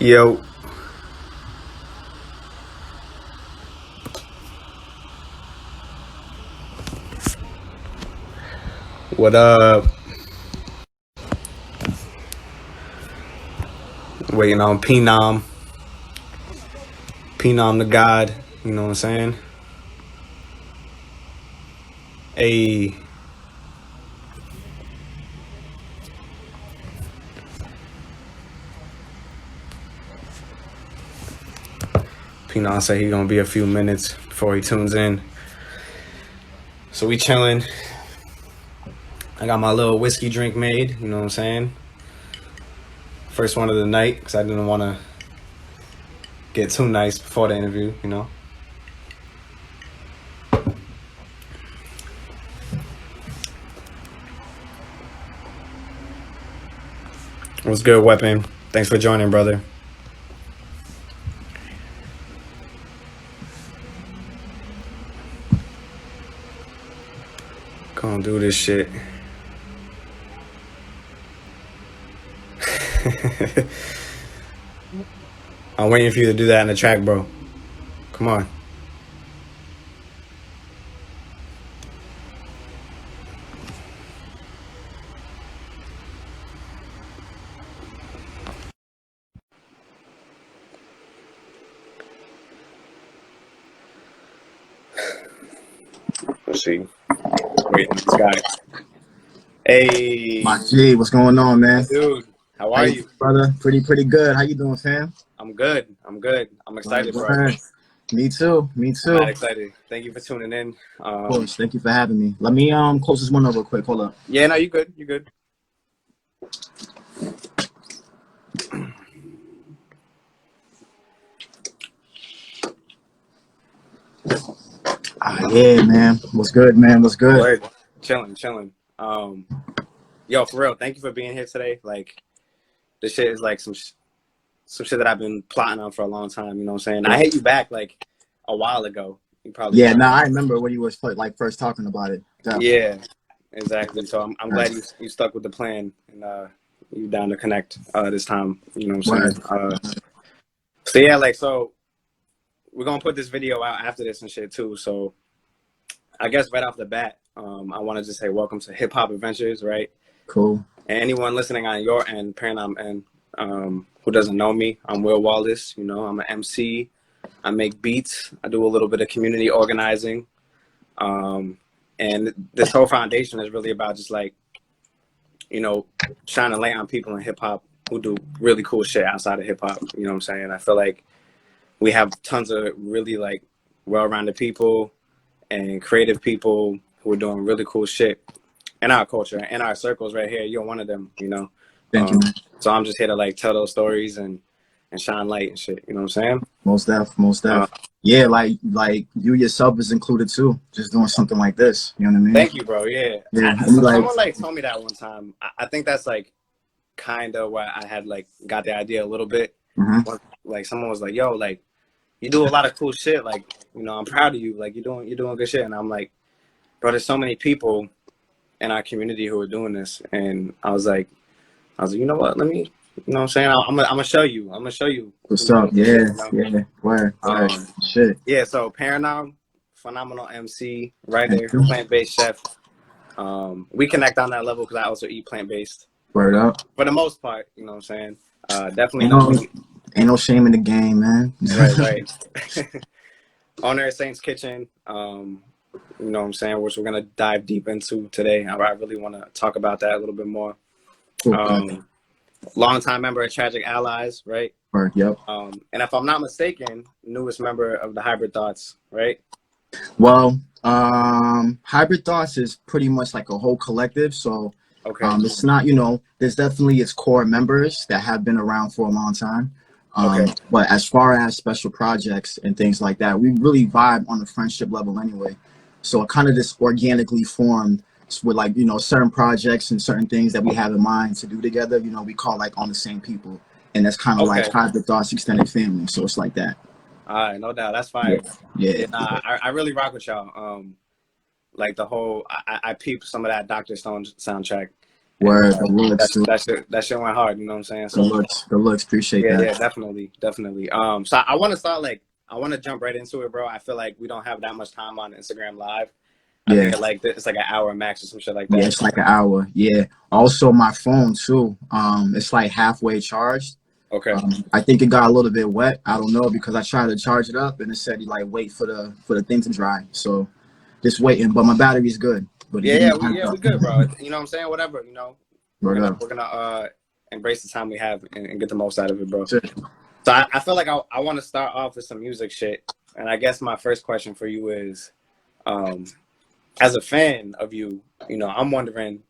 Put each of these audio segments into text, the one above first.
Yo, what up? Waiting on Phenom the God. You know what I'm saying? A Phenom said he gonna be a few minutes before he tunes in. So we chilling. I got my little whiskey drink made. You know what I'm saying? First one of the night because I didn't want to get too nice before the interview. You know. What's good, Weapon? Thanks for joining, brother. Gonna do this shit. I'm waiting for you to do that in the track, bro. Come on. Let's see. Wait, this guy. Hey, My G, what's going on, man? dude. How are you, brother? Pretty good. How you doing, fam? I'm good. I'm excited, bro. Me too. I'm mad excited. Thank you for tuning in. Of course. Thank you for having me. Let me close this one up real quick. Hold up. Yeah, no, you good. You good. Yeah, man. What's good, man? What's good? Word. Chilling. Yo, for real. Thank you for being here today. Like, this shit is like some shit that I've been plotting on for a long time. You know what I'm saying? I hit you back like a while ago. You probably. Yeah, no, I remember when you was like first talking about it. Definitely. Yeah, exactly. So I'm glad you stuck with the plan and you down to connect this time. You know what I'm saying? So yeah, like so. We're gonna put this video out after this and shit too. So I guess right off the bat, I want to just say welcome to Hip Hop Adventures, right? Cool. And anyone listening on your end, Paranom end, who doesn't know me, I'm Will Wallace. You know, I'm an MC. I make beats. I do a little bit of community organizing. And this whole foundation is really about just like, you know, shining light on people in hip hop who do really cool shit outside of hip hop. You know what I'm saying? I feel like we have tons of really like well-rounded people and creative people who are doing really cool shit in our culture, in our circles right here. You're one of them, you know. Thank you. So I'm just here to like tell those stories and shine light and shit. You know what I'm saying? Most def. Yeah, like you yourself is included too. Just doing something like this. You know what I mean? Thank you, bro. Yeah. Someone like told me that one time. I think that's like kind of why I had like got the idea a little bit. Mm-hmm. Like someone was like, "Yo, like you do a lot of cool shit. Like, you know, I'm proud of you. Like you're doing good shit." And I'm like, bro, there's so many people in our community who are doing this. And I was like, you know what? Let me, you know what I'm saying? I'm gonna show you. What's up? Yeah. Word. Shit. Yeah. So Paranom, phenomenal MC, writer, plant-based chef. We connect on that level because I also eat plant-based. Word up. For the most part, you know what I'm saying? Definitely. Ain't no shame in the game, man. Right. Owner of Saintz Kitchen, you know what I'm saying, which we're going to dive deep into today. I really want to talk about that a little bit more. Longtime member of Tragic Allies, right? Yep. And if I'm not mistaken, newest member of the Hybrid Thoughts, right? Well, Hybrid Thoughts is pretty much like a whole collective. So it's not, you know, there's definitely its core members that have been around for a long time. But as far as special projects and things like that, we really vibe on the friendship level anyway. So it kind of just organically formed with like, you know, certain projects and certain things that we have in mind to do together, you know, we call like on the same people. And that's kind of like Hybrid Thoughts extended family. So it's like that. All right, no doubt. That's fine. Yeah. Nah, I really rock with y'all. Like the whole, I peeped some of that Dr. Stone soundtrack. Word, the looks, that shit went hard. You know what I'm saying? So the looks. Appreciate that. Yeah, definitely. So I want to start I want to jump right into it, bro. I feel like we don't have that much time on Instagram Live. I think it's like an hour max or some shit like that. Yeah, it's like an hour. Yeah. Also, my phone too. It's like halfway charged. Okay. I think it got a little bit wet. I don't know because I tried to charge it up and it said you like wait for the thing to dry. So just waiting. But my battery's good. But we good, bro. You know what I'm saying? Whatever. You know, we're gonna embrace the time we have and get the most out of it, bro. Sure. So I feel like I want to start off with some music shit, and I guess my first question for you is, as a fan of you, you know, I'm wondering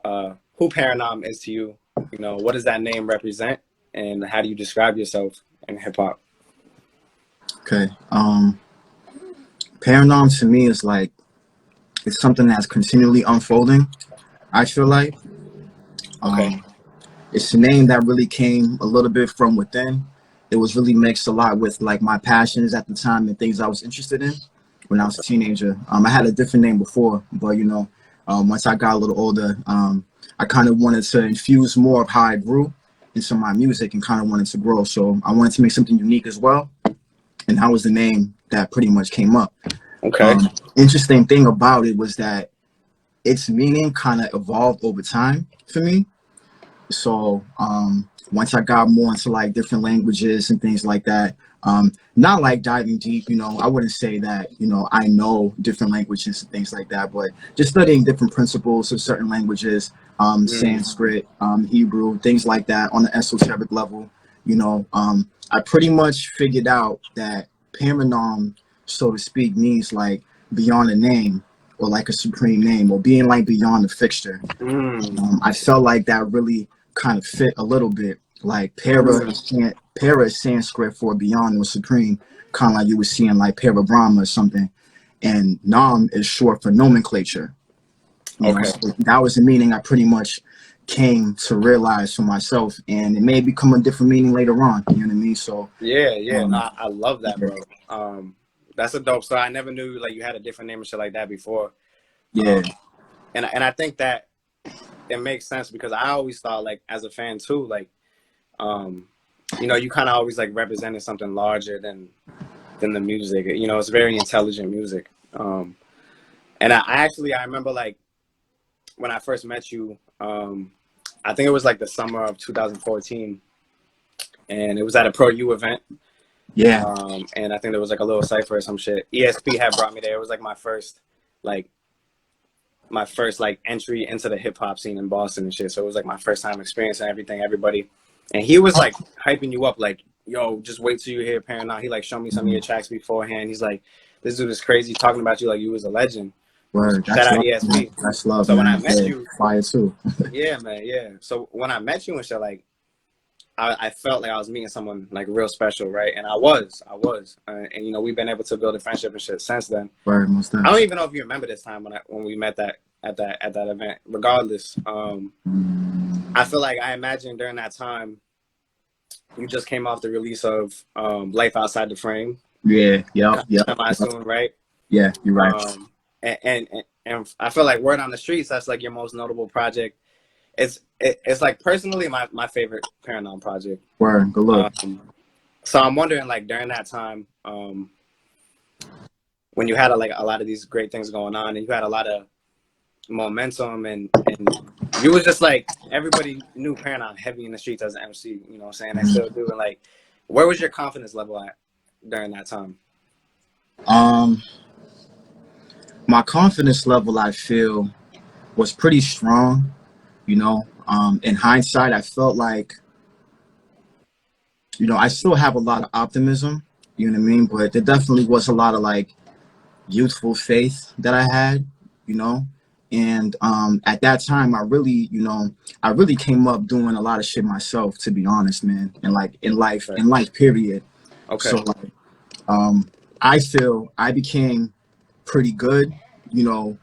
who Paranom is to you. You know, what does that name represent, and how do you describe yourself in hip hop? Okay, Paranom to me is like it's something that's continually unfolding. I feel like it's a name that really came a little bit from within. It was really mixed a lot with like my passions at the time and things I was interested in when I was a teenager. I had a different name before, but you know, once I got a little older, I kind of wanted to infuse more of how I grew into my music and kind of wanted to grow. So I wanted to make something unique as well. And that was the name that pretty much came up. Okay. Interesting thing about it was that its meaning kind of evolved over time for me. So once I got more into like different languages and things like that, not like diving deep, you know, I wouldn't say that, you know, I know different languages and things like that, but just studying different principles of certain languages, Sanskrit, Hebrew, things like that on the esoteric level, you know, I pretty much figured out that Paranom, so to speak, means like beyond a name or like a supreme name or being like beyond a fixture. I felt like that really kind of fit a little bit. Like para is Sanskrit for beyond or supreme, kind of like you were seeing like para Brahma or something, and Nam is short for nomenclature. You know, so that was the meaning I pretty much came to realize for myself, and it may become a different meaning later on. You know what I mean? So no, I love that, bro. That's a dope story. I never knew like you had a different name and shit like that before. And I think that it makes sense because I always thought like as a fan too, like you know, you kind of always like represented something larger than the music. You know, it's very intelligent music. And I remember like when I first met you, I think it was like the summer of 2014, and it was at a Pro U event. And I think there was like a little cypher or some shit. ESP had brought me there. It was like my first entry into the hip hop scene in Boston and shit. So it was like my first time experiencing everybody. And he was like hyping you up, like, yo, just wait till you hear Paranom. He like showed me some of your tracks beforehand. He's like, this dude is crazy talking about you like you was a legend. Word. Shout out ESP. That's love. So when I met you, fire too. Yeah, man, yeah. So when I met you and shit, like, I felt like I was meeting someone like real special, right? And I was, and you know, we've been able to build a friendship and shit since then. Word, most I don't even know if you remember this time when we met at that event. Regardless, I feel like I imagine during that time, you just came off the release of Life Outside the Frame. Yeah. I assume, right? Yeah, you're right. And I feel like Word on the Streets, that's like your most notable project. It's like personally my favorite Paranom project. Word, good luck. So I'm wondering, like, during that time, when you had a lot of these great things going on, and you had a lot of momentum, and you was just like, everybody knew Paranom heavy in the streets as an MC. You know what I'm saying? I still do. And like, where was your confidence level at during that time? My confidence level, I feel, was pretty strong. You know, in hindsight, I felt like, you know, I still have a lot of optimism, you know what I mean? But there definitely was a lot of like youthful faith that I had, you know? And at that time, I really came up doing a lot of shit myself, to be honest, man. And like in life, period. Okay. So like, I feel I became pretty good, you know,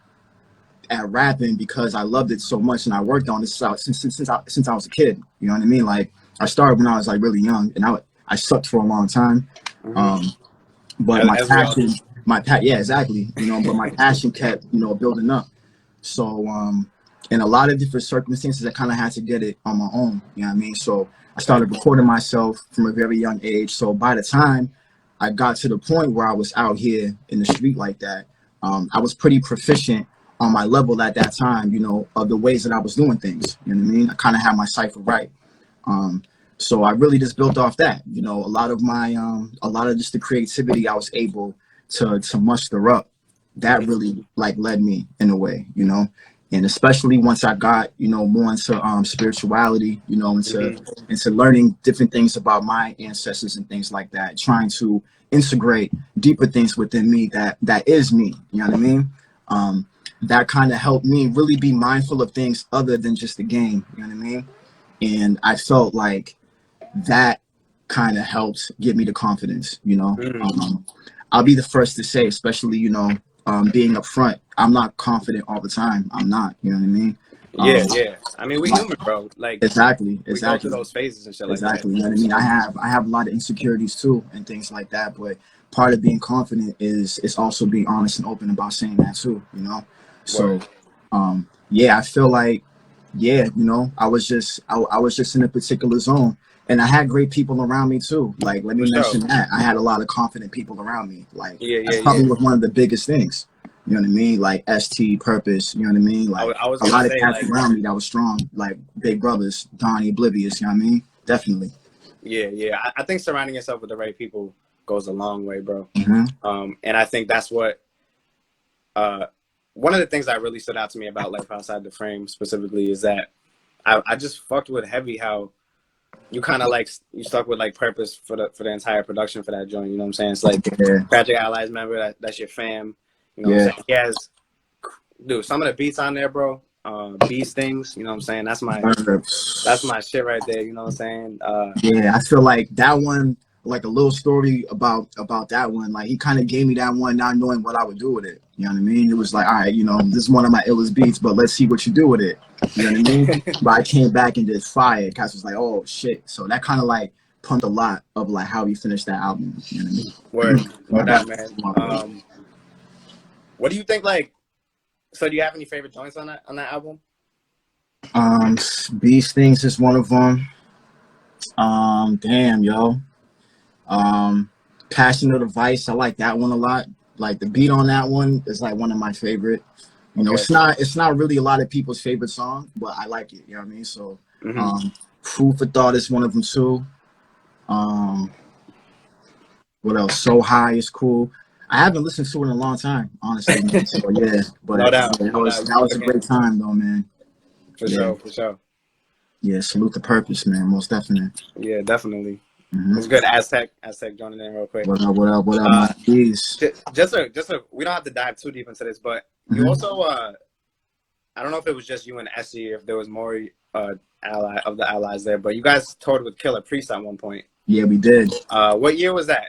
at rapping because I loved it so much and I worked on it since I was a kid. You know what I mean? Like I started when I was like really young and I sucked for a long time. But yeah, exactly. You know, but my passion kept, you know, building up. So in a lot of different circumstances, I kind of had to get it on my own. You know what I mean? So I started recording myself from a very young age. So by the time I got to the point where I was out here in the street like that, I was pretty proficient on my level at that time, you know, of the ways that I was doing things. You know what I mean? I kind of had my cipher right. So I really just built off that, you know, a lot of just the creativity I was able to muster up, that really like led me in a way, you know, and especially once I got, you know, more into spirituality, you know, into learning different things about my ancestors and things like that, trying to integrate deeper things within me that is me, you know what I mean? That kind of helped me really be mindful of things other than just the game, you know what I mean? And I felt like that kind of helps give me the confidence, you know. I'll be the first to say, especially, you know, being upfront, I'm not confident all the time. I'm not, you know what I mean? Yeah. I mean, we human, bro. Like exactly. We go through those phases and shit like that. You know what I mean? I have a lot of insecurities too and things like that. But part of being confident is also being honest and open about saying that too, you know. So, yeah, I feel like, yeah, you know, I was just in a particular zone, and I had great people around me too. Like, let me mention that I had a lot of confident people around me. Like, that's probably was one of the biggest things. You know what I mean? Like ST, Purpose. You know what I mean? Like I was a lot of cats like, around me that was strong, like big brothers, Donnie, Oblivious. You know what I mean? Definitely. Yeah. I think surrounding yourself with the right people goes a long way, bro. And I think that's what. One of the things that really stood out to me about Life Outside the Frame specifically is that I just fucked with heavy how you kind of like you stuck with like Purpose for the entire production for that joint. You know what I'm saying? It's like Tragic Allies member, that's your fam. You know what I'm saying? He has, dude, some of the beats on there, bro. Beast things. You know what I'm saying? That's my shit right there. You know what I'm saying? Yeah, I feel like that one. Like a little story about that one. Like he kind of gave me that one, not knowing what I would do with it. You know what I mean? It was like, all right, you know, this is one of my illest beats, but let's see what you do with it. You know what I mean? But I came back and just fired. Cause was like, oh shit. So that kind of like pumped a lot of like how we finished that album. You know what I mean? Word that, man. What do you think? Like, so do you have any favorite joints on that album? Beast Things is one of them. Damn, yo. Passionate Advice, I like that one a lot. Like the beat on that one is like one of my favorite. You know, it's not really a lot of people's favorite song, but I like it. You know what I mean? So, Food for Thought is one of them too. What else? So High is cool. I haven't listened to it in a long time, honestly. Man. So yeah, but no doubt, that was a great time though, man. For sure. Yeah, salute the Purpose, man. Most definitely. Yeah, definitely. It's good. Aztec joining in real quick. What up, just so we don't have to dive too deep into this, but you also I don't know if it was just you and Essie, if there was more allies there, but you guys toured with Killer Priest at one point. Yeah, we did. What year was that?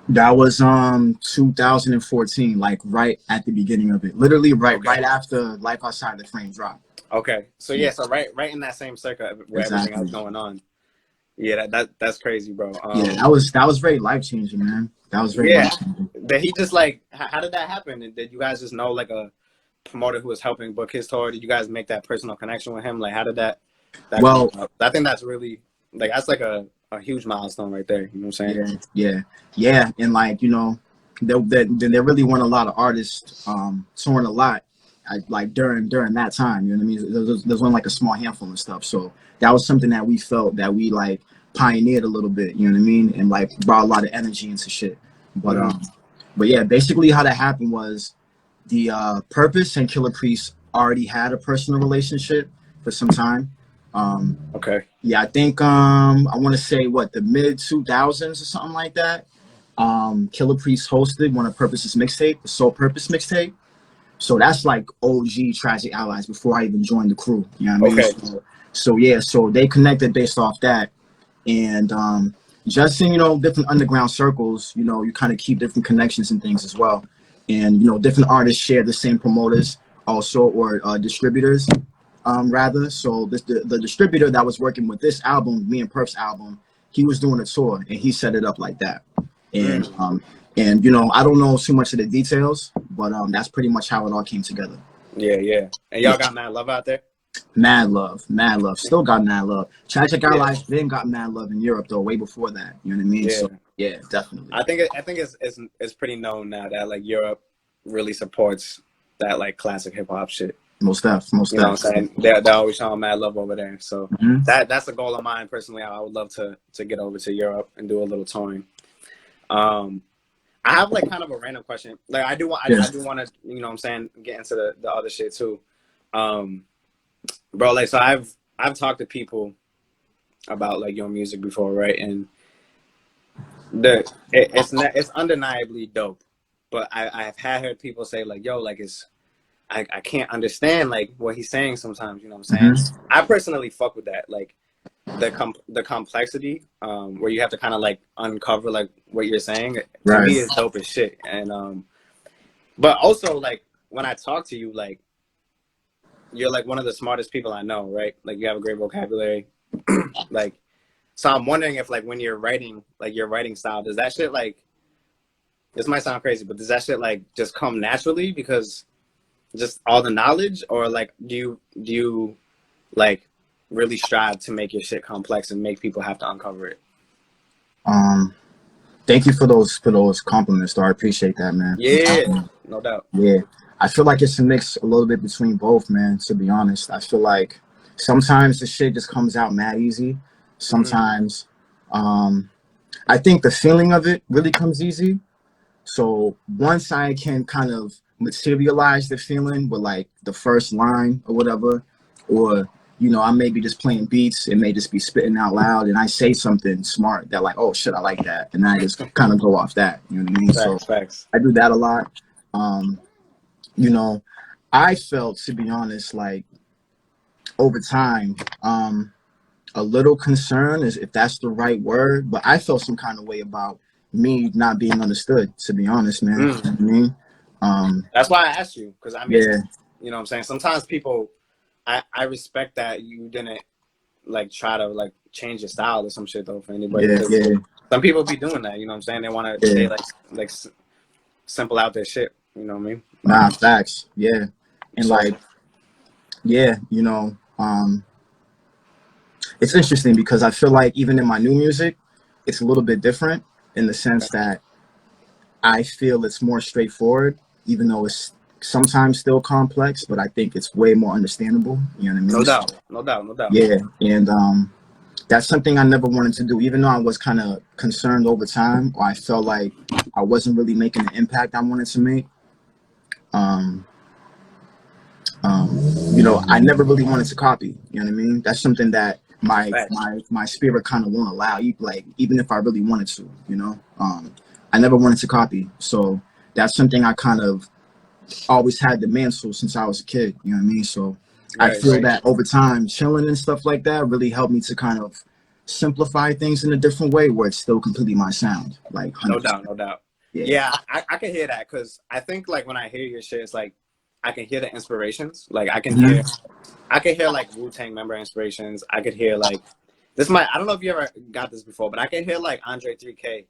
That was 2014, like right at the beginning of it. Literally right after Life Outside the Frame dropped. Okay. So yeah, so right in that same circle where everything else going on. Yeah, that's crazy, bro. Yeah, that was very life changing, man. That was very life changing. Did he just like how did that happen? And did you guys just know like a promoter who was helping book his tour? Did you guys make that personal connection with him? Like how did that well, I think that's really like that's like a huge milestone right there. You know what I'm saying? Yeah. And like, you know, there really weren't a lot of artists touring a lot like during that time. You know what I mean? There's only like a small handful and stuff. So that was something that we felt that we like pioneered a little bit. You know what I mean? And like brought a lot of energy into shit. But yeah, basically how that happened was the Purpose and Killer Priest already had a personal relationship for some time. Yeah, I think I want to say the mid 2000s or something like that. Killer Priest hosted one of Purpose's mixtape, the Soul Purpose mixtape. So that's like OG Tragic Allies before I even joined the crew. You know what I mean? So yeah, so they connected based off that, and just in different underground circles, you kind of keep different connections and things as well, and different artists share the same promoters also or distributors. Rather, so the distributor that was working with this album, me and Perf's album, he was doing a tour and he set it up like that. And I don't know too much of the details, but that's pretty much how it all came together. Yeah, yeah. And y'all got mad love out there? Mad love, mad love. Still got mad love. Tragic Yeah. Allies then got mad love in Europe though, way before that. You know what I mean? Yeah. So yeah, definitely. I think it's pretty known now that like Europe really supports that like classic hip hop shit. Most def, most You know def. what I'm saying? They're always showing mad love over there. So that's a goal of mine personally. I would love to get over to Europe and do a little touring. I have like kind of a random question. Like I do want to, you know what I'm saying, get into the other shit too. Bro, like so I've talked to people about like your music before, right? And it's undeniably dope. But I've heard people say like, yo, like I can't understand like what he's saying sometimes, you know what I'm saying? I personally fuck with that. Like the complexity, where you have to kind of like uncover like what you're saying, to me is dope as shit. And but also like when I talk to you, like you're like one of the smartest people I know, right? Like you have a great vocabulary. Like so I'm wondering if like when you're writing, like your writing style, does that shit like, this might sound crazy, but does that shit like just come naturally because just all the knowledge, or like do you like really strive to make your shit complex and make people have to uncover it? Thank you for those compliments though. I appreciate that, man. Yeah, no doubt. Yeah, I feel like it's a mix a little bit between both, man, to be honest. I feel like sometimes the shit just comes out mad easy. Sometimes I think the feeling of it really comes easy. So once I can kind of materialize the feeling with like the first line or whatever, or you know, I may be just playing beats, it may just be spitting out loud, and I say something smart that like, oh shit, I like that, and I just kind of go off that. You know what I mean? Facts. I do that a lot. You know, I felt, to be honest, like over time, a little concern is if that's the right word, but I felt some kind of way about me not being understood, to be honest, man. You know what I mean? That's why I asked you, because I mean, yeah. You know what I'm saying? Sometimes people, I respect that you didn't like try to like change your style or some shit though for anybody. Yeah. Some people be doing that, you know what I'm saying? They want to say like simple out their shit, you know what I mean? Nah, facts. Yeah. And so, like, yeah, you know, it's interesting because I feel like even in my new music, it's a little bit different in the sense that I feel it's more straightforward, even though it's sometimes still complex, but I think it's way more understandable. You know what I mean? No doubt. Yeah. And that's something I never wanted to do, even though I was kind of concerned over time, or I felt like I wasn't really making the impact I wanted to make. You know, I never really wanted to copy. You know what I mean? That's something that my spirit kind of won't allow. Like even if I really wanted to, you know, I never wanted to copy. So that's something I kind of always had the mantle since I was a kid. You know what I mean? So I feel that over time, chilling and stuff like that really helped me to kind of simplify things in a different way where it's still completely my sound. Like 100%. No doubt. Yeah, I can hear that because I think like when I hear your shit, it's like I can hear the inspirations. Like I can hear like Wu-Tang member inspirations. I could hear like I don't know if you ever got this before, but I can hear like Andre 3K,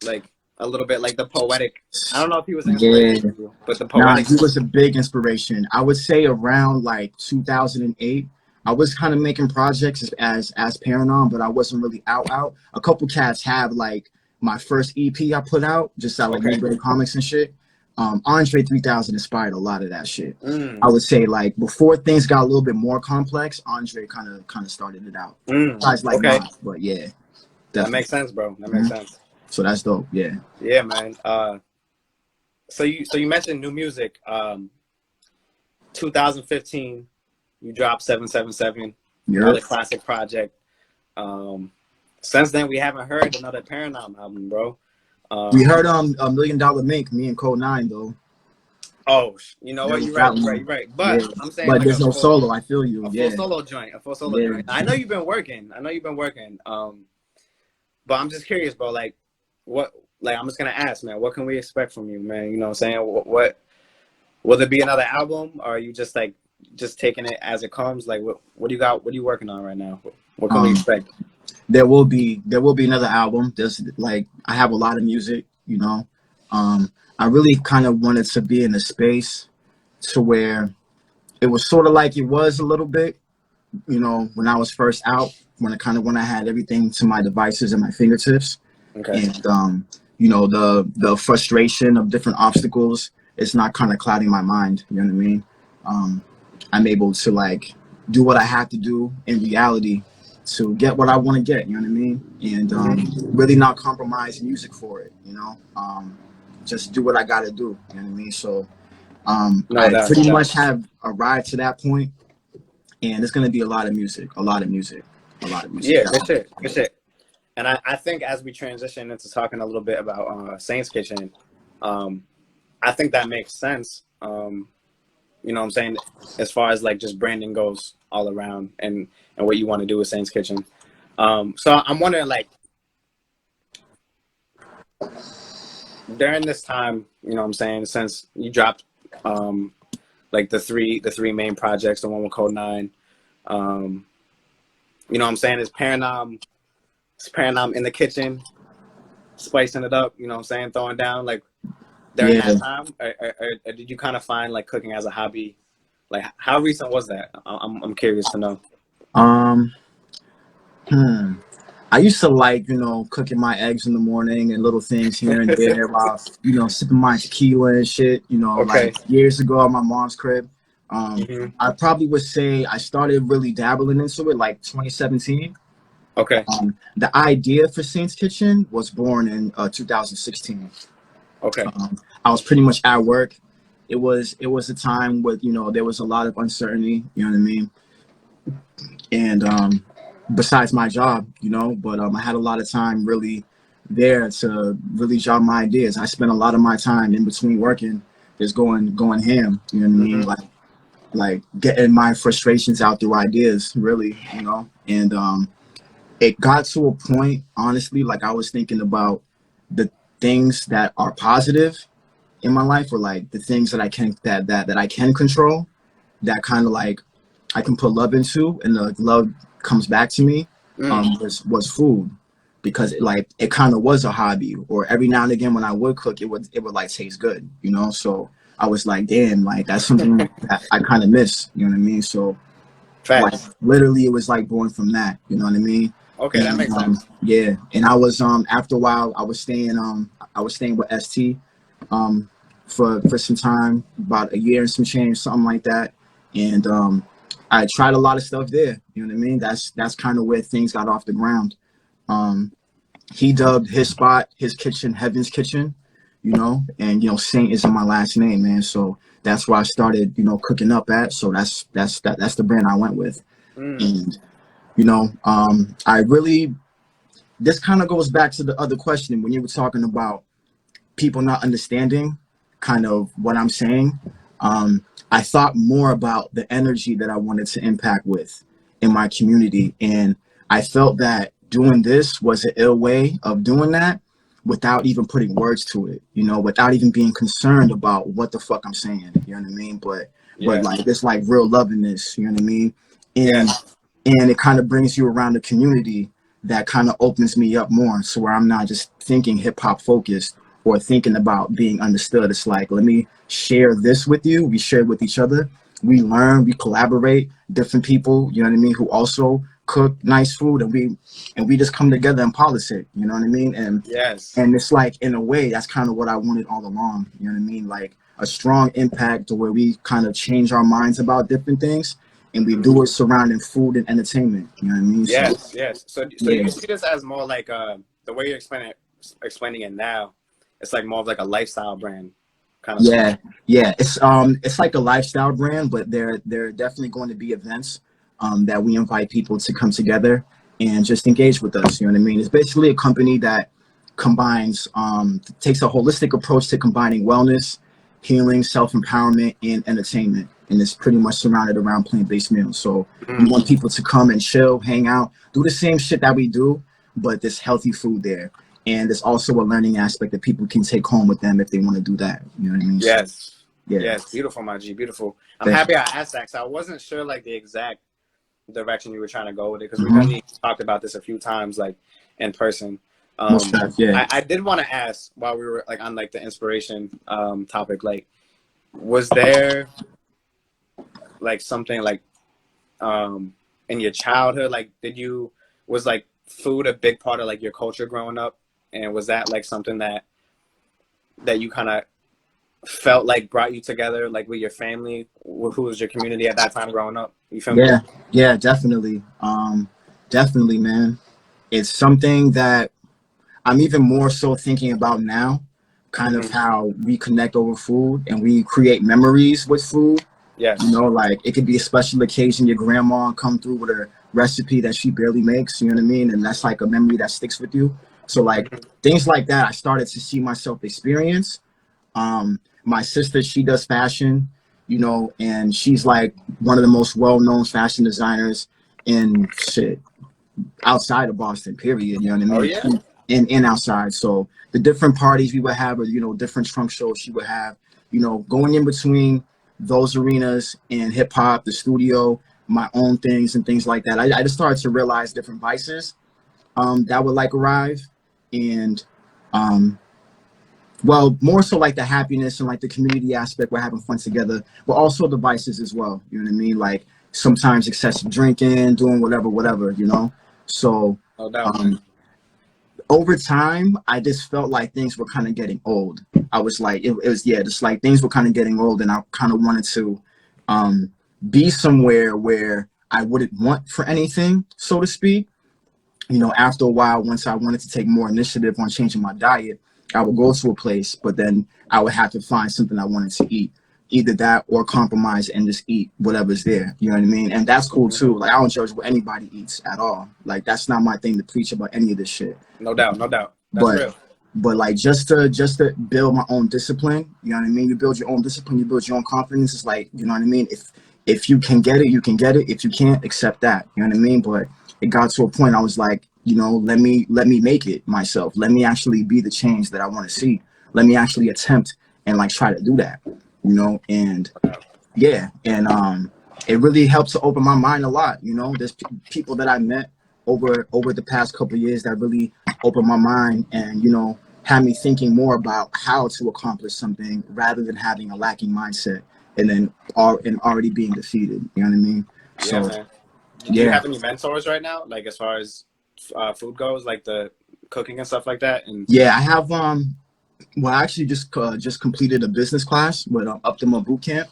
like a little bit, like the poetic. I don't know if he was an inspiration for you, but the poetic. Nah, he was a big inspiration. I would say around like 2008. I was kind of making projects as Paranom, but I wasn't really out. A couple cats have like my first EP I put out, just out like New Comics and shit. Andre 3000 inspired a lot of that shit. I would say like before things got a little bit more complex, Andre kind of started it out. Like mine, but yeah, definitely. That makes sense, bro. That makes sense. So that's dope. Yeah. Yeah, man. So you mentioned new music. 2015, you dropped 777, another classic project. Since then, we haven't heard another Paranom album, bro. We heard $1 Million Mink, me and Code 9 though. Oh, you know what? You're right. But I'm saying, but like there's no solo. I feel you. A full solo joint. I know you've been working. But I'm just curious, bro. Like, what? Like, I'm just gonna ask, man. What can we expect from you, man? You know what I'm saying? What will there be another album, or are you just like taking it as it comes? Like, what do you got? What are you working on right now? What can we expect? There will be another album. There's like I have a lot of music, you know. I really kind of wanted to be in a space to where it was sort of like it was a little bit, you know, when I was first out, when I had everything to my devices and my fingertips. Okay. And you know, the frustration of different obstacles, it's not kind of clouding my mind. You know what I mean? I'm able to like do what I have to do in reality to get what I want to get. You know what I mean? And really not compromise music for it. You know, just do what I got to do. You know what I mean? So No, I that's pretty much have arrived to that point, and it's gonna be a lot of music, a lot of music, a lot of music. Yeah, good shit, good shit. And I think as we transition into talking a little bit about Saint's Kitchen, I think that makes sense. You know what I'm saying? As far as like just branding goes all around and what you want to do with Saint's Kitchen. So I'm wondering, like, during this time, you know what I'm saying, since you dropped like the three main projects, the one with Code 9, you know what I'm saying, is Paranom in the kitchen, spicing it up, you know what I'm saying, throwing down, like, during that time, or did you kind of find like cooking as a hobby? Like, how recent was that? I'm curious to know. I used to like, you know, cooking my eggs in the morning and little things here and there while, you know, sipping my tequila and shit, you know, Okay. like years ago at my mom's crib. I probably would say I started really dabbling into it like 2017. Okay. The idea for Saint's Kitchen was born in 2016. Okay. I was pretty much at work. It was a time with, you know, there was a lot of uncertainty, you know what I mean? And besides my job, you know, but I had a lot of time really there to really jot my ideas. I spent a lot of my time in between working just going ham, you know what I mean? Like getting my frustrations out through ideas, really, you know? And it got to a point, honestly, like I was thinking about the things that are positive in my life, or like the things that I can that I can control, that kind of like I can put love into, and the love comes back to me. Was food, because it kind of was a hobby, or every now and again when I would cook, it would like taste good, you know. So I was like, damn, like that's something that I kind of miss, you know what I mean? So like literally it was like born from that, you know what I mean? Okay, And, that makes sense. Yeah, and I was after a while I was staying with ST for some time, about a year and some change, something like that. And I tried a lot of stuff there, you know what I mean? That's kind of where things got off the ground. He dubbed his spot, his kitchen, Heaven's Kitchen, you know, and you know, Saint is in my last name, man. So that's where I started, you know, cooking up at. So that's the brand I went with. And you know, this kind of goes back to the other question when you were talking about people not understanding kind of what I'm saying. I thought more about the energy that I wanted to impact with in my community, and I felt that doing this was an ill way of doing that without even putting words to it, you know, without even being concerned about what the fuck I'm saying, you know what I mean? But like it's like real lovingness, you know what I mean? And it kind of brings you around the community that kind of opens me up more, so where I'm not just thinking hip hop focused or thinking about being understood. It's like, let me share this with you. We share with each other. We learn, we collaborate, different people, you know what I mean, who also cook nice food, and we just come together and polish it, you know what I mean? And it's like, in a way, that's kind of what I wanted all along, you know what I mean? Like a strong impact to where we kind of change our minds about different things, and we do it surrounding food and entertainment, you know what I mean? Yes. So you see this as more like the way you're explaining it now, it's like more of like a lifestyle brand kind of thing. It's like a lifestyle brand, but there are definitely going to be events that we invite people to come together and just engage with us, you know what I mean? It's basically a company that combines takes a holistic approach to combining wellness, healing, self-empowerment, and entertainment, and it's pretty much surrounded around plant-based meals. So we want people to come and chill, hang out, do the same shit that we do, but there's healthy food there. And there's also a learning aspect that people can take home with them if they want to do that. You know what I mean? Yes. Yes. Beautiful, my G. Beautiful. I'm happy I asked that, because I wasn't sure like the exact direction you were trying to go with it, because we've only talked about this a few times, like in person. I did want to ask, while we were like on like the inspiration topic, like, was there like something like in your childhood? Like, was like food a big part of like your culture growing up? And was that like something that you kind of felt like brought you together, like with your family? Who was your community at that time growing up? You feel me? Yeah, definitely. Definitely, man. It's something that I'm even more so thinking about now, kind of how we connect over food and we create memories with food. Yes. You know, like it could be a special occasion, your grandma come through with a recipe that she barely makes, you know what I mean? And that's like a memory that sticks with you. So like things like that, I started to see myself experience. My sister, she does fashion, you know, and she's like one of the most well-known fashion designers in shit outside of Boston, period. You know what I mean? Oh, yeah. And outside. So the different parties we would have, or, you know, different trunk shows she would have, you know, going in between those arenas and hip hop, the studio, my own things and things like that. I just started to realize different vices that would like arrive. And well, more so like the happiness and like the community aspect, we're having fun together, but also the vices as well. You know what I mean? Like sometimes excessive drinking, doing whatever, you know? So No doubt, man. Over time, I just felt like things were kind of getting old. I was like, it was, yeah, just like things were kind of getting old, and I kind of wanted to be somewhere where I wouldn't want for anything, so to speak. You know, after a while, once I wanted to take more initiative on changing my diet, I would go to a place, but then I would have to find something I wanted to eat. Either that or compromise and just eat whatever's there. You know what I mean? And that's cool too. Like I don't judge what anybody eats at all. Like that's not my thing to preach about any of this shit. No doubt. That's real. But like just to build my own discipline, you know what I mean? You build your own discipline, you build your own confidence. It's like, you know what I mean? If you can get it, you can get it. If you can't, accept that. You know what I mean? But it got to a point I was like, you know, let me make it myself. Let me actually be the change that I want to see. Let me actually attempt and like try to do that. You know, and yeah, and it really helped to open my mind a lot. You know, there's people that I met over the past couple of years that really opened my mind and, you know, had me thinking more about how to accomplish something rather than having a lacking mindset and then already being defeated. You know what I mean? Yeah, man. Do you have any mentors right now, like as far as food goes, like the cooking and stuff like that? And yeah, I have well, I actually just completed a business class with Optima Boot Camp.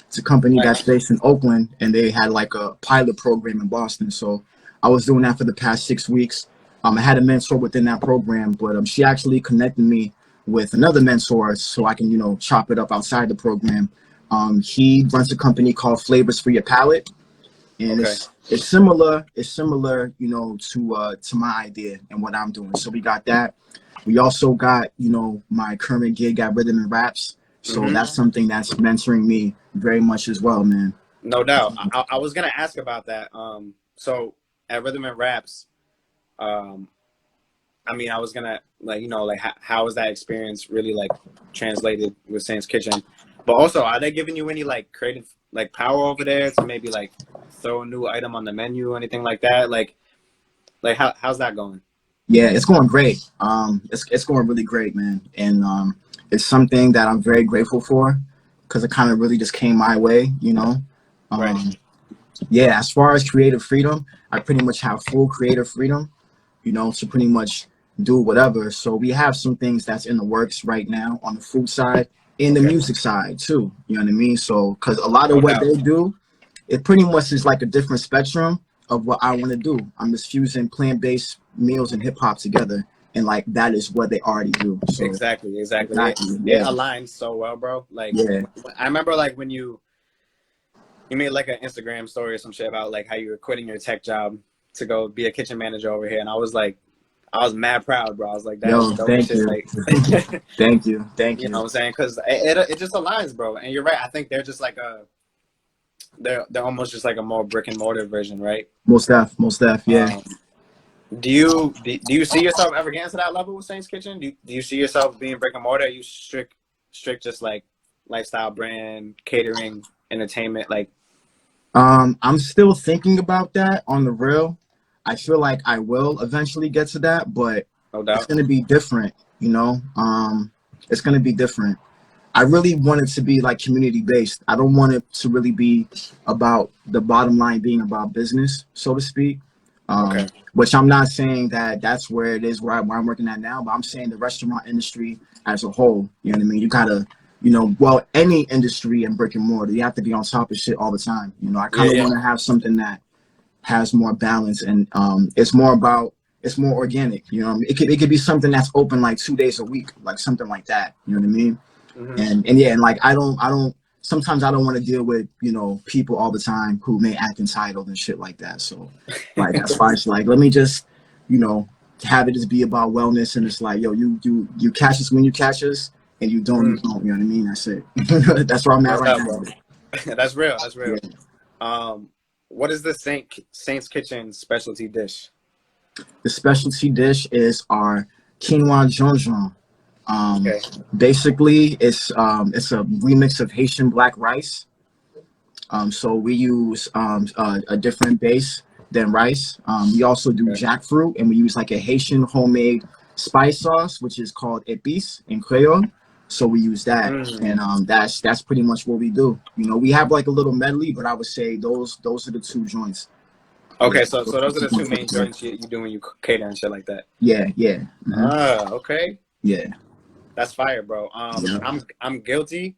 It's a company that's based in Oakland, and they had like a pilot program in Boston. So I was doing that for the past 6 weeks. I had a mentor within that program, but she actually connected me with another mentor so I can, you know, chop it up outside the program. He runs a company called Flavors for Your Palate, and it's similar, you know, to my idea and what I'm doing. So we got that. We also got, you know, my current gig at Rhythm and Raps. So that's something that's mentoring me very much as well, man. No doubt. I was going to ask about that. So at Rhythm and Raps, I mean, I was going to, like, you know, like, how was that experience really, like, translated with Saintz Kitchen? But also, are they giving you any, like, creative, like, power over there to maybe, like, throw a new item on the menu or anything like that? Like how's that going? Yeah, it's going great. It's going really great, man. And it's something that I'm very grateful for because it kind of really just came my way, you know. Yeah, as far as creative freedom, I pretty much have full creative freedom, you know, to pretty much do whatever. So we have some things that's in the works right now on the food side and the music side too. You know what I mean? So because a lot of what they do, it pretty much is like a different spectrum of what I want to do. I'm just fusing plant-based meals and hip hop together, and like that is what they already do. So exactly. It aligns so well, bro. Like I remember like when you made like an Instagram story or some shit about like how you were quitting your tech job to go be a kitchen manager over here, and I was mad proud, bro. I was like, that's thank you. Like, thank you. You know what I'm saying? Because it just aligns, bro. And you're right. I think they're just like they're almost just like a more brick and mortar version, right? Most def, yeah. Do you see yourself ever getting to that level with Saintz Kitchen? Do you see yourself being brick and mortar? Are you strict just like lifestyle brand, catering, entertainment? Like, I'm still thinking about that on the real. I feel like I will eventually get to that, but no doubt. It's gonna be different, you know. It's gonna be different. I really want it to be like community based. I don't want it to really be about the bottom line being about business, so to speak. Okay. Which I'm not saying that that's where it is where I'm working at now, but I'm saying the restaurant industry as a whole. You know what I mean? You gotta, well, any industry in brick and mortar, you have to be on top of shit all the time. I kind of want to have something that has more balance, and it's more organic. It could be something that's open like 2 days a week, like something like that. You know what I mean? Mm-hmm. And like I don't sometimes I don't want to deal with people all the time who may act entitled and shit like that. So like that's why it's like, let me just have it just be about wellness, and it's like, yo, you catch us when you catch us, and you don't, you know what I mean? That's it. That's where I'm at right now. That's real. Yeah. What is the Saintz Kitchen specialty dish? The specialty dish is our quinoa jonjon. Basically, it's a remix of Haitian black rice. So we use a different base than rice. We also do jackfruit, and we use like a Haitian homemade spice sauce, which is called épice in Creole. So we use that, and that's pretty much what we do. We have like a little medley, but I would say those are the two joints. Okay, so those are the two main joints you do when you cater and shit like that. Yeah. Okay. Yeah. That's fire, bro. I'm guilty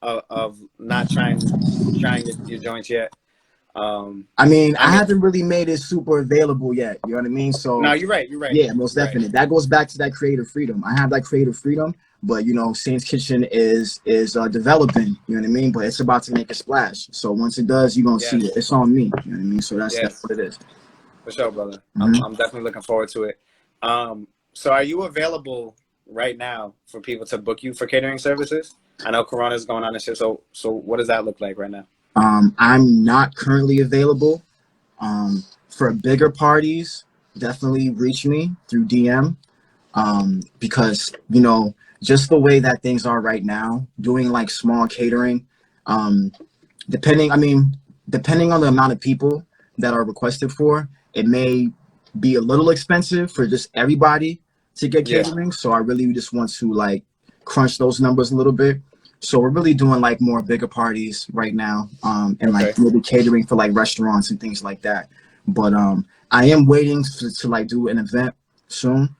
of not trying your joints yet. I mean, I haven't really made it super available yet. You know what I mean? So no, you're right. Yeah, most definitely. That goes back to that creative freedom. I have that creative freedom, but Saintz Kitchen is developing. You know what I mean? But it's about to make a splash. So once it does, you're gonna see it. It's on me. You know what I mean? So that's what it is. For sure, brother. Mm-hmm. I'm definitely looking forward to it. So are you available right now for people to book you for catering services? I know Corona's going on and shit. So what does that look like right now? I'm not currently available. For bigger parties, definitely reach me through DM. Because just the way that things are right now, doing like small catering, depending on the amount of people that are requested for, it may be a little expensive for just everybody to get catering. So I really just want to like crunch those numbers a little bit. So we're really doing like more bigger parties right now, and like maybe catering for like restaurants and things like that. But I am waiting to like do an event soon.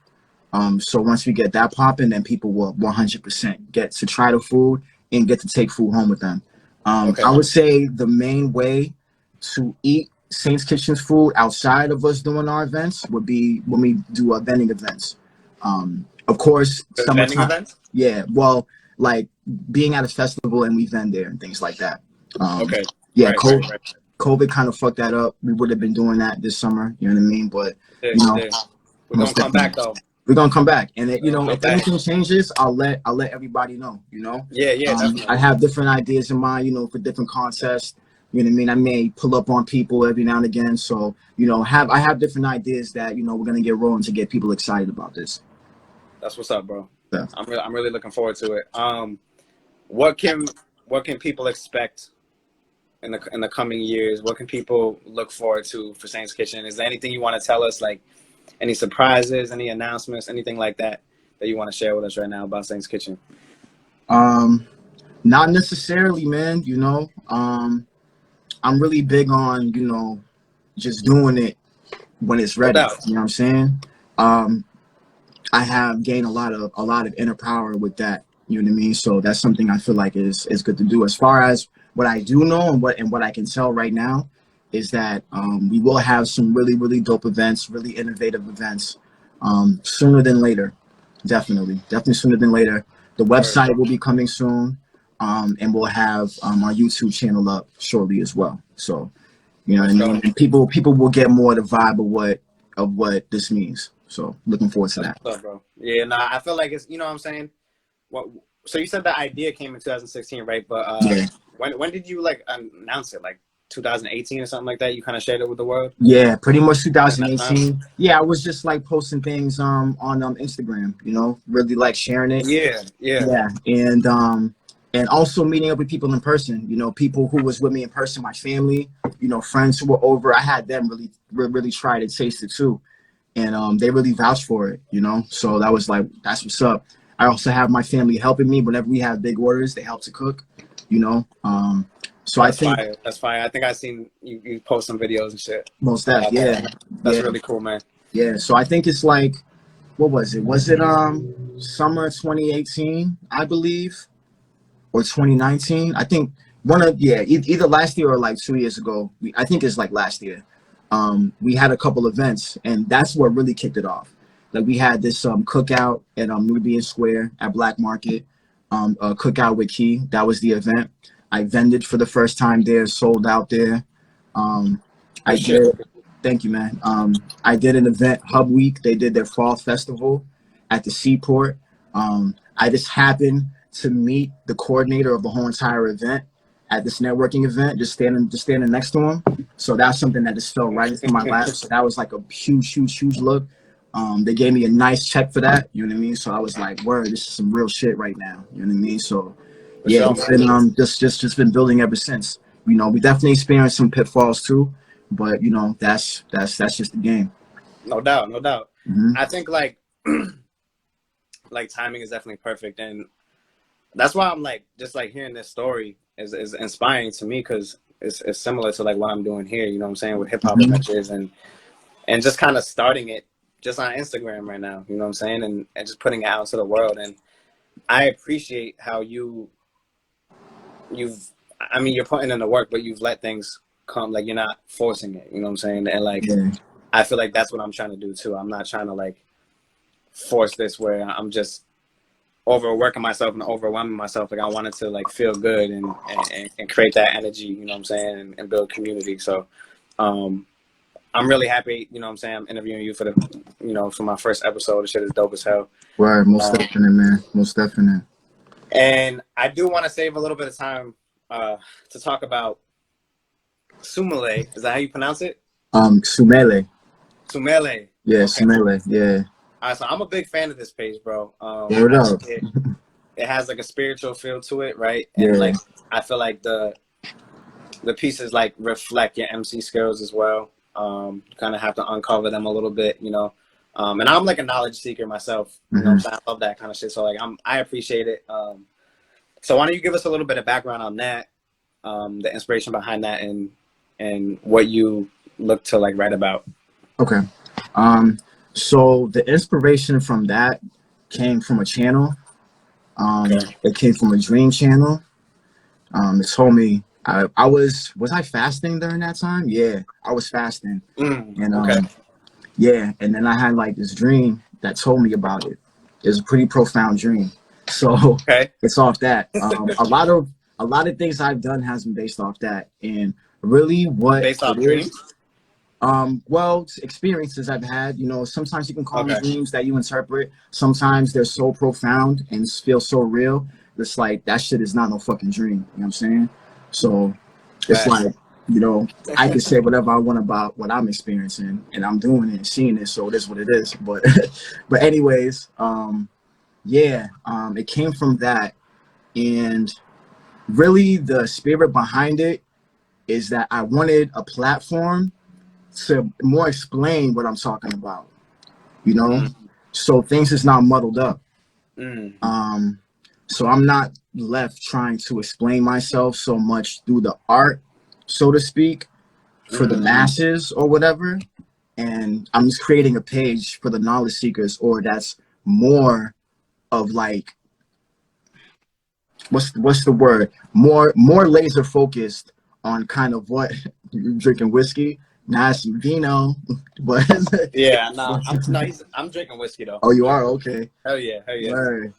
So once we get that popping, then people will 100% get to try the food and get to take food home with them. I would say the main way to eat Saintz Kitchen's food outside of us doing our events would be when we do vending events. Of course, summertime. Yeah, well, like being at a festival and we vend there and things like that. Yeah, COVID kind of fucked that up. We would have been doing that this summer. You know what I mean? But we're gonna come back though. We're gonna come back, and if anything changes, I'll let everybody know. Yeah. I have different ideas in mind, for different contests. You know what I mean? I may pull up on people every now and again. So I have different ideas that we're gonna get rolling to get people excited about this. That's what's up, bro. Yeah. I'm really looking forward to it. What can people expect in the coming years? What can people look forward to for Saintz Kitchen? Is there anything you want to tell us, like any surprises, any announcements, anything like that you want to share with us right now about Saintz Kitchen? Not necessarily, man. I'm really big on just doing it when it's ready. You know what I'm saying? I have gained a lot of inner power with that. You know what I mean? So that's something I feel like is good to do. As far as what I do know and what I can tell right now is that we will have some really, really dope events, really innovative events sooner than later. Definitely sooner than later. The website will be coming soon, and we'll have our YouTube channel up shortly as well. So, you know what I mean? And people will get more of the vibe of what this means. So looking forward to that. What's up, bro? Yeah, I feel like it's, what I'm saying? So you said the idea came in 2016, right? But when did you like announce it? Like 2018 or something like that? You kind of shared it with the world? Yeah, pretty much 2018. Yeah, I was just like posting things on Instagram, really like sharing it. Yeah. And also meeting up with people in person, people who was with me in person, my family, friends who were over. I had them really try to taste it too. And they really vouched for it, so that was like, that's what's up. I also have my family helping me whenever we have big orders. They help to cook, you know. So That's I think fire. That's fire. I think I seen you post some videos and shit. most that, yeah, That's yeah, really cool, man. yeah. So I think it's like, what was it? Was it summer 2018, I believe, or 2019? I think either last year or like 2 years ago. I think it's like last year. We had a couple events, and that's what really kicked it off. Like we had this cookout at Nubian Square at Black Market, a cookout with Key. That was the event. I vended for the first time there, sold out there. I did. Thank you, man. I did an event, Hub Week. They did their fall festival at the Seaport. I just happened to meet the coordinator of the whole entire event at this networking event, just standing next to him. So that's something that just fell right into my lap. So that was like a huge look. They gave me a nice check for that. You know what I mean? So I was like, word, this is some real shit right now. You know what I mean? So yeah, it's been just been building ever since. You know, we definitely experienced some pitfalls too, but you know, that's just the game. No doubt, no doubt. Mm-hmm. I think like timing is definitely perfect, and that's why I'm like just like hearing this story is inspiring to me, because it's similar to like what I'm doing here. You know what I'm saying, with hip hop adventures and just kind of starting it just on Instagram right now. You know what I'm saying, and just putting it out to the world. And I appreciate how you're putting in the work, but you've let things come. Like you're not forcing it. You know what I'm saying, and like I feel like that's what I'm trying to do too. I'm not trying to like force this where I'm just overworking myself and overwhelming myself. Like I wanted to like feel good and create that energy, you know what I'm saying, and build community. So I'm really happy, you know what I'm saying, I'm interviewing you for for my first episode. The shit is dope as hell. Right, most definite, man. Most definite. And I do want to save a little bit of time to talk about Suméle. Is that how you pronounce it? Suméle. Suméle. Yeah, Okay. Suméle, yeah. All right, so I'm a big fan of this page, bro. It has like a spiritual feel to it, right? And like I feel like the pieces like reflect your MC skills as well. You kind of have to uncover them a little bit, you know. And I'm like a knowledge seeker myself. You know what I'm saying? I love that kind of shit. So like I appreciate it. So why don't you give us a little bit of background on that, the inspiration behind that, and what you look to like write about? Okay. So the inspiration from that came from a channel. It came from a dream channel. It told me I was I fasting during that time? Yeah, I was fasting. And yeah, and then I had like this dream that told me about it. It was a pretty profound dream. So it's off that. A lot of things I've done has been based off that, and really what based off it dreams? is. Well, experiences I've had, you know, sometimes you can call them dreams that you interpret. Sometimes they're so profound and feel so real. It's like, that shit is not no fucking dream. You know what I'm saying? So it's like, you know, I can say whatever I want about what I'm experiencing, and I'm doing it and seeing it. So it is what it is. But, but anyways, it came from that. And really the spirit behind it is that I wanted a platform to more explain what I'm talking about, you know, so things is not muddled up. So I'm not left trying to explain myself so much through the art, so to speak, for the masses or whatever. And I'm just creating a page for the knowledge seekers, or that's more of like, what's the word? More laser focused on kind of what you're drinking whiskey. Nah, some vino, but yeah, no, I'm drinking whiskey though. Oh, you are? Okay. Hell yeah. Right.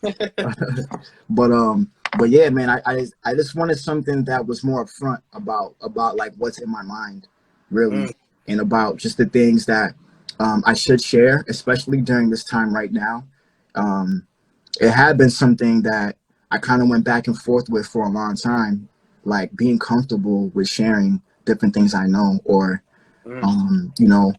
But yeah, man, I just wanted something that was more upfront about like what's in my mind, really, and about just the things that I should share, especially during this time right now. It had been something that I kind of went back and forth with for a long time, like being comfortable with sharing different things I know, or you know,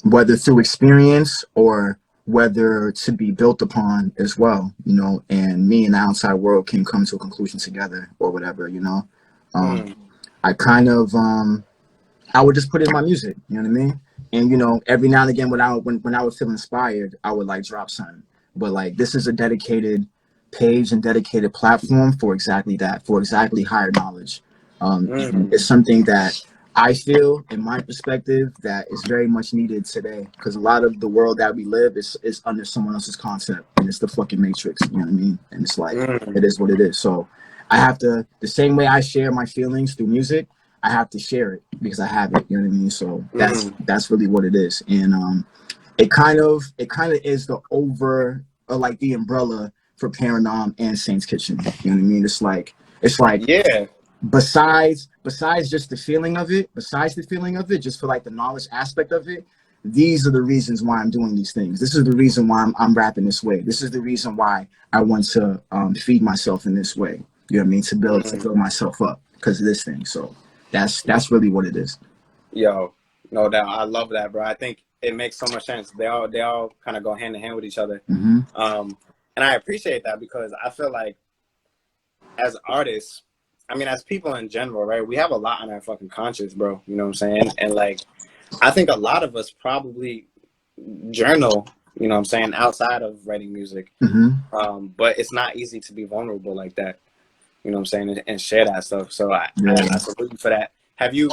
whether through experience or whether to be built upon as well, you know, and me and the outside world can come to a conclusion together or whatever, you know. I kind of, I would just put in my music, you know what I mean? And, you know, every now and again when I would feel inspired, I would like drop something. but like this is a dedicated page and dedicated platform for exactly that, for exactly higher knowledge. And it's something that I feel, in my perspective, that is very much needed today, because a lot of the world that we live is under someone else's concept, and it's the fucking matrix. You know what I mean? And it's like it is what it is. So I have to, the same way I share my feelings through music, I have to share it because I have it. You know what I mean? So that's really what it is. And it kind of is the like the umbrella for Paranom and Saintz Kitchen. You know what I mean? It's like yeah. Besides just the feeling of it, just for like the knowledge aspect of it, these are the reasons why I'm doing these things. This is the reason why I'm rapping this way. This is the reason why I want to feed myself in this way. You know what I mean? To build myself up because of this thing. So that's really what it is. Yo, no doubt. I love that, bro. I think it makes so much sense. They all kind of go hand in hand with each other. And I appreciate that because I feel like as artists, I mean, as people in general, right, we have a lot on our fucking conscience, bro. You know what I'm saying? And like, I think a lot of us probably journal, you know what I'm saying, outside of writing music. But it's not easy to be vulnerable like that, you know what I'm saying, and share that stuff. So I salute you for that. Have you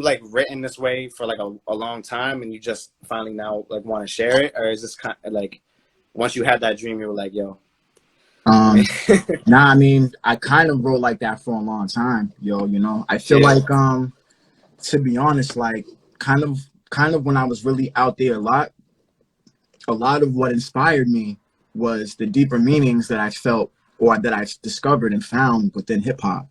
like written this way for like a long time and you just finally now like want to share it? Or is this kind of like, once you had that dream, you were like, yo, I mean, I kind of wrote like that for a long time, yo, you know. I feel like to be honest, like kind of when I was really out there a lot of what inspired me was the deeper meanings that I felt or that I've discovered and found within hip hop,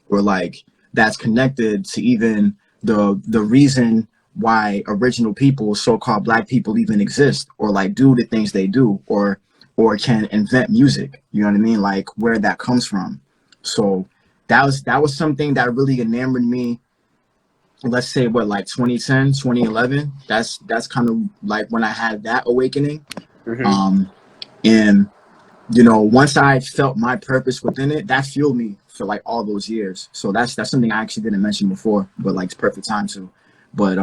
or like that's connected to even the reason why original people, so-called Black people, even exist, or like do the things they do, or can invent music. You know what I mean? Like where that comes from. So that was something that really enamored me. Let's say what, like 2010, 2011. That's kind of like when I had that awakening. And you know, once I felt my purpose within it, that fueled me for like all those years. So that's something I actually didn't mention before, but like it's perfect time to. But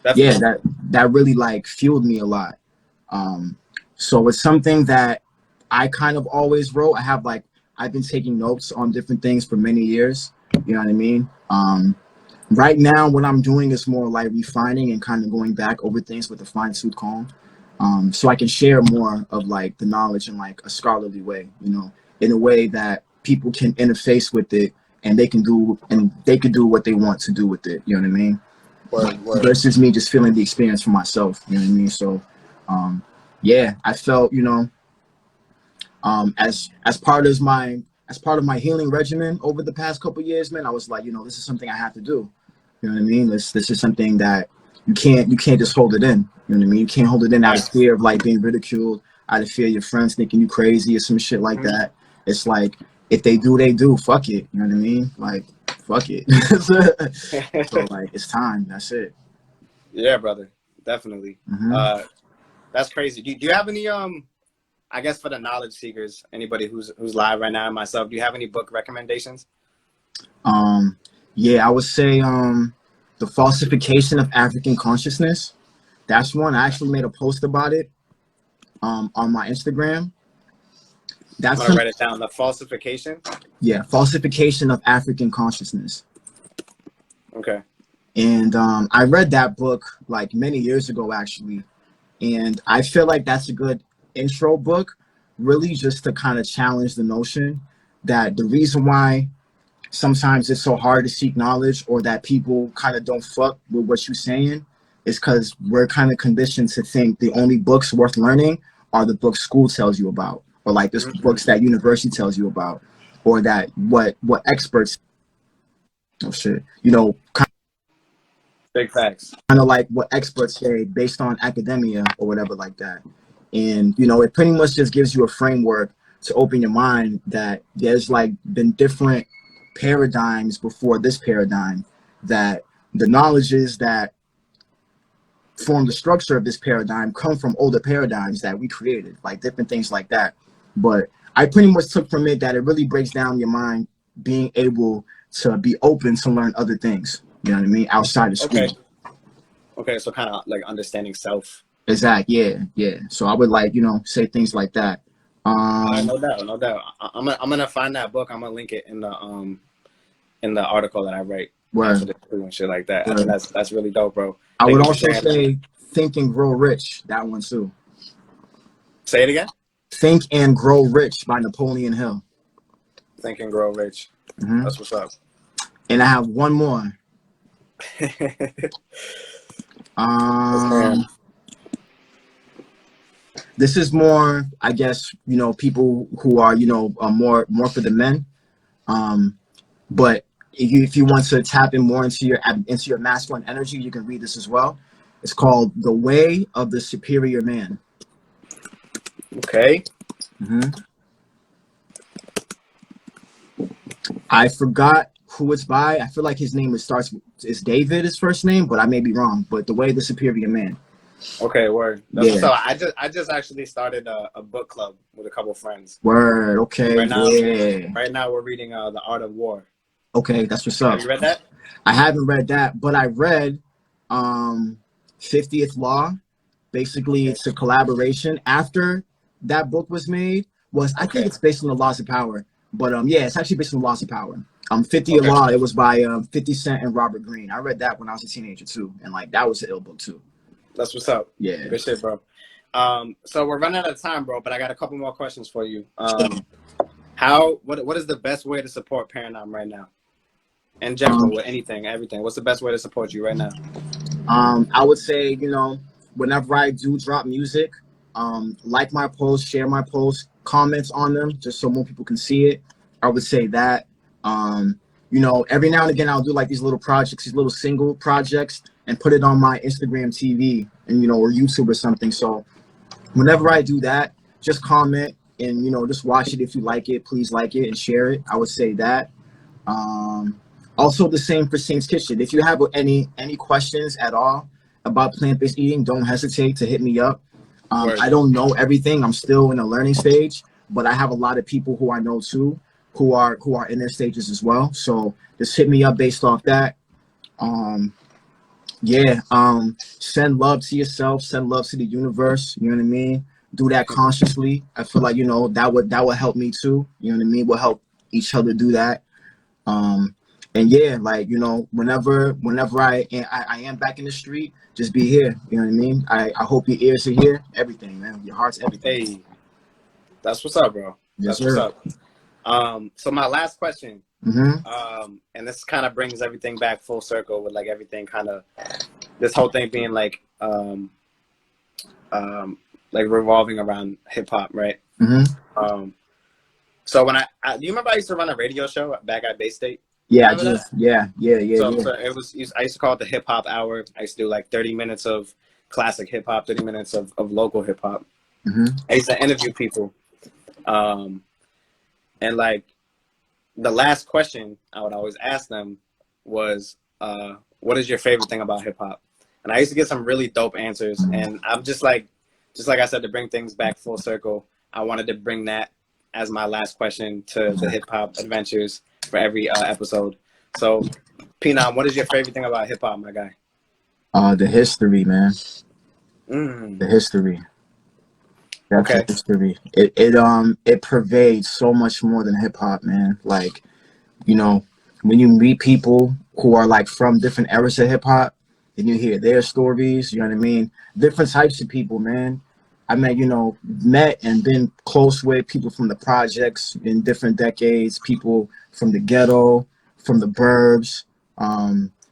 that really like fueled me a lot. So it's something that I kind of always wrote. I've been taking notes on different things for many years. You know what I mean? Right now, what I'm doing is more like refining and kind of going back over things with a fine-tooth comb. So I can share more of like the knowledge in like a scholarly way, you know, in a way that people can interface with it and they can do what they want to do with it. You know what I mean? Word. Versus me just feeling the experience for myself. You know what I mean? So, I felt, you know, as part of my healing regimen over the past couple of years, man, I was like, you know, this is something I have to do. You know what I mean? This is something that you can't just hold it in. You know what I mean? You can't hold it in out of fear of like being ridiculed, out of fear of your friends thinking you crazy or some shit like that. It's like, if they do, they do. Fuck it. You know what I mean? Like, fuck it. So like, it's time. That's it. Yeah, brother. Definitely. That's crazy. Do you have any, I guess for the knowledge seekers, anybody who's live right now and myself, do you have any book recommendations? Yeah, I would say The Falsification of African Consciousness. That's one. I actually made a post about it on my Instagram. I'm gonna write it down. The Falsification? Yeah, Falsification of African Consciousness. Okay. And I read that book like many years ago, actually. And I feel like that's a good intro book, really just to kind of challenge the notion that the reason why sometimes it's so hard to seek knowledge, or that people kind of don't fuck with what you're saying, is because we're kind of conditioned to think the only books worth learning are the books school tells you about, or like the books that university tells you about, or that what experts, you know, big facts. Kind of like what experts say based on academia or whatever like that. And, you know, it pretty much just gives you a framework to open your mind that there's like been different paradigms before this paradigm, that the knowledges that form the structure of this paradigm come from older paradigms that we created, like different things like that. But I pretty much took from it that it really breaks down your mind being able to be open to learn other things, you know what I mean, outside of school. Okay, so kind of like understanding self. Exactly. Yeah, yeah. So I would like, you know, say things like that. No doubt, no doubt. I'm gonna find that book. I'm gonna link it in the article that I write Where after the crew and shit like that. I think that's really dope, bro. I Thank would you for also sharing that. say Think and Grow Rich. That one too. Say it again. Think and Grow Rich by Napoleon Hill. Think and Grow Rich. Mm-hmm. That's what's up. And I have one more. This is more, I guess, you know, people who are, you know, more for the men. But if you want to tap in more into your masculine energy, you can read this as well. It's called The Way of the Superior Man. Okay. Mm-hmm. I forgot who it's by. I feel like his name is David, his first name, but I may be wrong. But The Way of the Superior Man. Okay, word. That's what's up. I just actually started a book club with a couple of friends. Word. Okay. Right now we're reading The Art of War. Okay, that's what's up. Have you read that? I haven't read that, but I read 50th Law. Basically, it's a collaboration after that book was made. I think it's based on the Laws of Power. But yeah, it's actually based on the Laws of Power. 50th Law, it was by 50 Cent and Robert Greene. I read that when I was a teenager too, and like that was an ill book too. That's what's up. Yeah. Good shit, bro. So we're running out of time, bro, but I got a couple more questions for you. What is the best way to support Paranom right now? In general, with everything. What's the best way to support you right now? I would say, you know, whenever I do drop music, like my posts, share my posts, comments on them, just so more people can see it. I would say that. You know, every now and again, I'll do like these little projects, these little single projects, and put it on my Instagram TV and, you know, or YouTube or something. So whenever I do that, just comment and, you know, just watch it. If you like it, please like it and share it. I would say that. Also the same for Saintz Kitchen. If you have any questions at all about plant-based eating, don't hesitate to hit me up. I don't know everything. I'm still in a learning stage, but I have a lot of people who I know too, who are in their stages as well. So just hit me up based off that. Send love to yourself, send love to the universe. You know what I mean? Do that consciously. I feel like, you know, that would help me too. You know what I mean? We'll help each other do that. And yeah, like, you know, whenever I am back in the street, just be here. You know what I mean? I hope your ears are here. Everything, man. Your heart's everything. Hey, that's what's up, bro. Yes, that's sir. What's up. So my last question, and this kind of brings everything back full circle with like everything kind of, this whole thing being like revolving around hip hop, right? So when do you remember I used to run a radio show back at Bay State? Yeah, I do. Yeah. So I used to call it the Hip Hop Hour. I used to do like 30 minutes of classic hip hop, 30 minutes of local hip hop. I used to interview people. And like the last question I would always ask them was, what is your favorite thing about hip hop? And I used to get some really dope answers. And I'm just like I said, to bring things back full circle, I wanted to bring that as my last question to the hip hop adventures for every episode. So, Paranom, what is your favorite thing about hip hop, my guy? The history, man. The history. That's the history. It pervades so much more than hip hop, man. Like, you know, when you meet people who are like from different eras of hip hop, and you hear their stories, you know what I mean? Different types of people, man. I met and been close with people from the projects in different decades, people from the ghetto, from the burbs,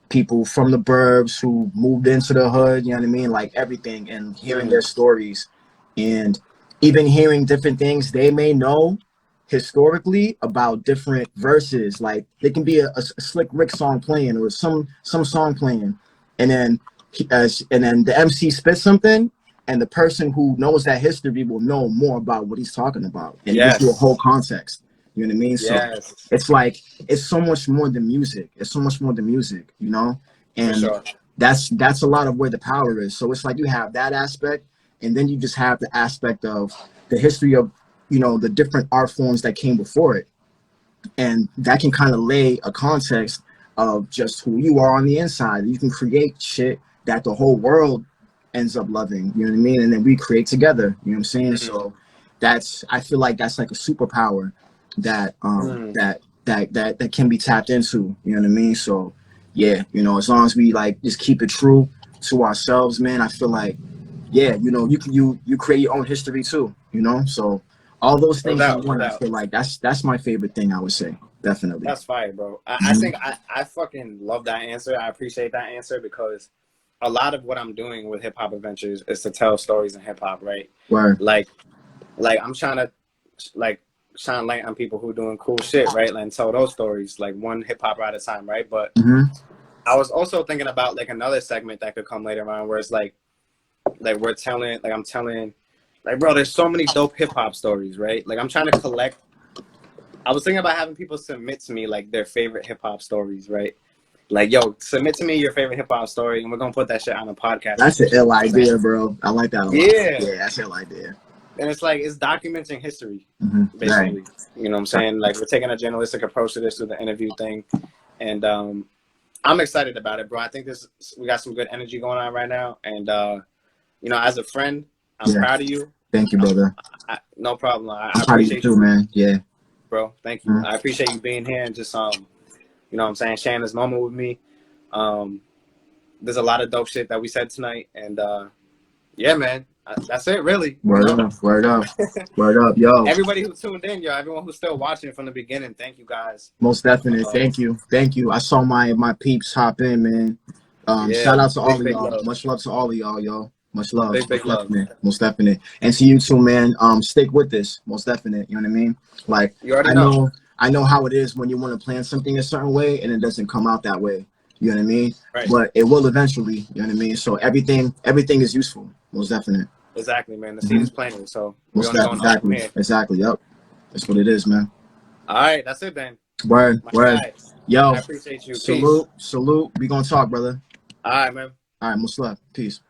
people from the burbs who moved into the hood, you know what I mean? Like everything, and hearing their stories and even hearing different things they may know historically about different verses. Like there can be a Slick Rick song playing or some song playing, and then the MC spits something, and the person who knows that history will know more about what he's talking about and gives you a whole context. You know what I mean? So it's like, it's so much more than music. It's so much more than music, you know? And that's a lot of where the power is. So it's like you have that aspect, and then you just have the aspect of the history of, you know, the different art forms that came before it. And that can kind of lay a context of just who you are on the inside. You can create shit that the whole world ends up loving, you know what I mean? And then we create together, you know what I'm saying? Mm-hmm. So I feel like that's like a superpower that that can be tapped into, you know what I mean? So yeah, you know, as long as we like just keep it true to ourselves, man, I feel like, yeah, you know, you create your own history too, you know? So all those things in one, I feel like that's my favorite thing, I would say. Definitely. That's fire, bro. I think I fucking love that answer. I appreciate that answer because a lot of what I'm doing with Hip Hop Adventures is to tell stories in hip hop, right? Word. Like I'm trying to like shine light on people who doing cool shit, right? And tell those stories like one hip hop at a time, right? But I was also thinking about like another segment that could come later on where it's like we're telling, like I'm telling, like, bro, there's so many dope hip hop stories, right? Like I'm trying to collect. I was thinking about having people submit to me like their favorite hip hop stories, right? Like, yo, submit to me your favorite hip hop story, and we're gonna put that shit on a podcast. That's an ill idea, bro. I like that a lot. Yeah, that's an ill idea. And it's like it's documenting history, basically. Right. You know what I'm saying? Like we're taking a journalistic approach to this through the interview thing, and I'm excited about it, bro. I think we got some good energy going on right now, and you know, as a friend, I'm proud of you. Thank you, brother. No problem. I appreciate you too, man. Yeah. Bro, thank you. I appreciate you being here and just you know what I'm saying, sharing this moment with me. There's a lot of dope shit that we said tonight, and yeah, man, that's it, really. Word up, word up, word up, yo. Everybody who tuned in, yo, everyone who's still watching from the beginning, thank you guys. Most definitely, thank you. I saw my peeps hop in, man. Shout out to all of y'all. Love. Much love to all of y'all, yo. Much love. Big love. Most definite. And to you too, man. Stick with this. Most definite. You know what I mean? Like, you already know. I know how it is when you want to plan something a certain way and it doesn't come out that way. You know what I mean? Right. But it will eventually. You know what I mean? So everything is useful. Most definite. Exactly, man. The seed is planted. So exactly. Yep. That's what it is, man. All right. That's it, then. Word. Guys. Yo. I appreciate you. Salute. We gonna talk, brother. All right, man. All right. Much love. Peace.